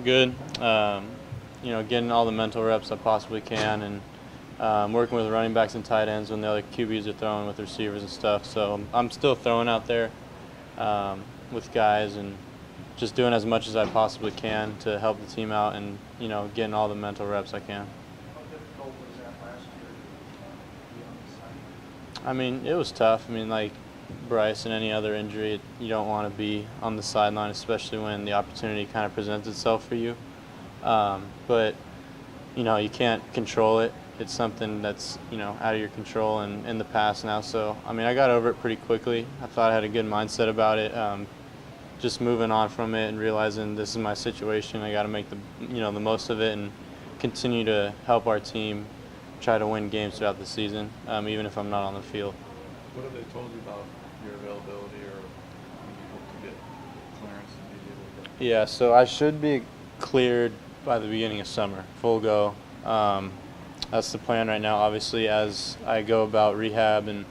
Good. Getting all the mental reps I possibly can, and working with running backs and tight ends when the other QBs are throwing with receivers and stuff. So I'm still throwing out there with guys and just doing as much as I possibly can to help the team out, and getting all the mental reps I can. How difficult was that last year to be on the sideline? I mean, it was tough. I mean, like Bryce and any other injury, you don't want to be on the sideline, especially when the opportunity kind of presents itself for you. But you can't control it. It's something that's out of your control and in the past now. So I mean, I got over it pretty quickly. I thought I had a good mindset about it. Just moving on from it and realizing this is my situation. I got to make the most of it and continue to help our team try to win games throughout the season, even if I'm not on the field. What have they told you about your availability or when you hope to get clearance and be able to go? Yeah, so I should be cleared by the beginning of summer, full go. That's the plan right now. Obviously, as I go about rehab and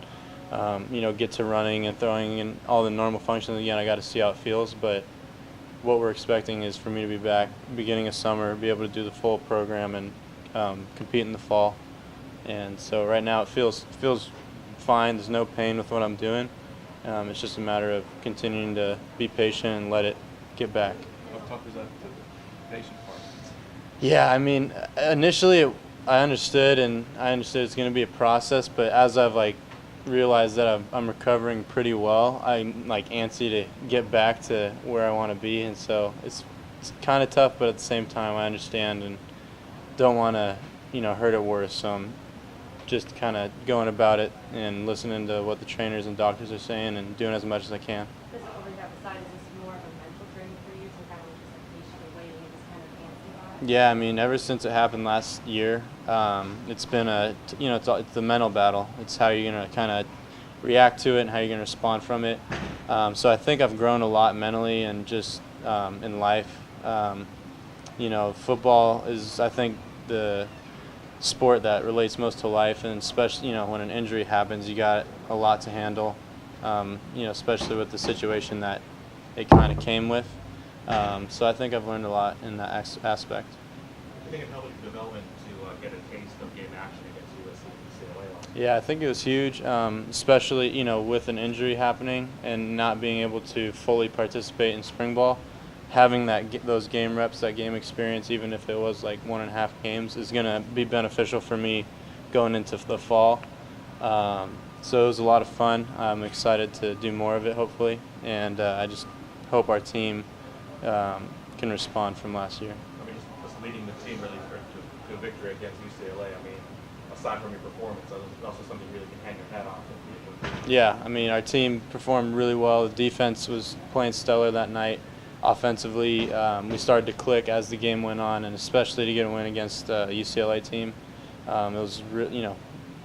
get to running and throwing and all the normal functions again, I got to see how it feels. But what we're expecting is for me to be back beginning of summer, be able to do the full program and compete in the fall. And so right now it feels fine. There's no pain with what I'm doing. It's just a matter of continuing to be patient and let it get back. How tough is that to the patient part? Yeah, I mean, initially I understood it's going to be a process, but as I've realized that I'm recovering pretty well, I'm antsy to get back to where I want to be, and so it's kind of tough, but at the same time I understand and don't want to hurt it worse. So I'm just kind of going about it and listening to what the trainers and doctors are saying and doing as much as I can. Physical rehab aside, is this more of a mental training for you? So kind of just patiently waiting and just kind of antsy about it? Yeah, I mean, ever since it happened last year, it's been it's the mental battle. It's how you're gonna kind of react to it and how you're gonna respond from it. So I think I've grown a lot mentally and just in life. Football is, I think, the sport that relates most to life, and especially when an injury happens, you got a lot to handle. Especially with the situation that it kind of came with. So I think I've learned a lot in that aspect. I think it helped with your development to get a taste of game action against USC and UCLA. Yeah, I think it was huge, especially with an injury happening and not being able to fully participate in spring ball. Having those game reps, that game experience, even if it was 1.5 games, is going to be beneficial for me going into the fall. So it was a lot of fun. I'm excited to do more of it, hopefully, and I just hope our team can respond from last year. I mean, just leading the team really to a victory against UCLA. I mean, aside from your performance, it's also something you really can hang your hat on. Yeah, I mean, our team performed really well. The defense was playing stellar that night. Offensively, we started to click as the game went on, and especially to get a win against a UCLA team. It was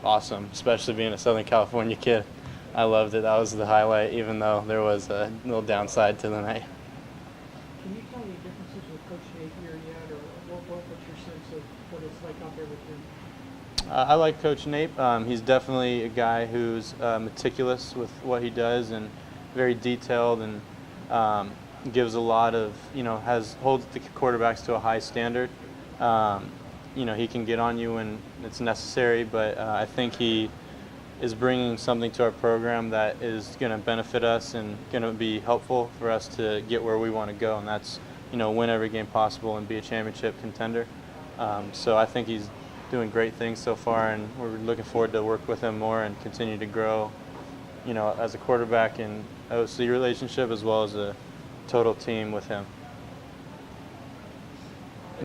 awesome, especially being a Southern California kid. I loved it. That was the highlight, even though there was a little downside to the night. Can you tell any differences with Coach Nate here yet, or what's your sense of what it's like out there with him? I like Coach Nate. He's definitely a guy who's meticulous with what he does and very detailed, and gives a lot of, holds the quarterbacks to a high standard. He can get on you when it's necessary, but I think he is bringing something to our program that is going to benefit us and going to be helpful for us to get where we want to go, and that's, win every game possible and be a championship contender. So I think he's doing great things so far, and we're looking forward to work with him more and continue to grow, as a quarterback and OC relationship as well as a total team with him.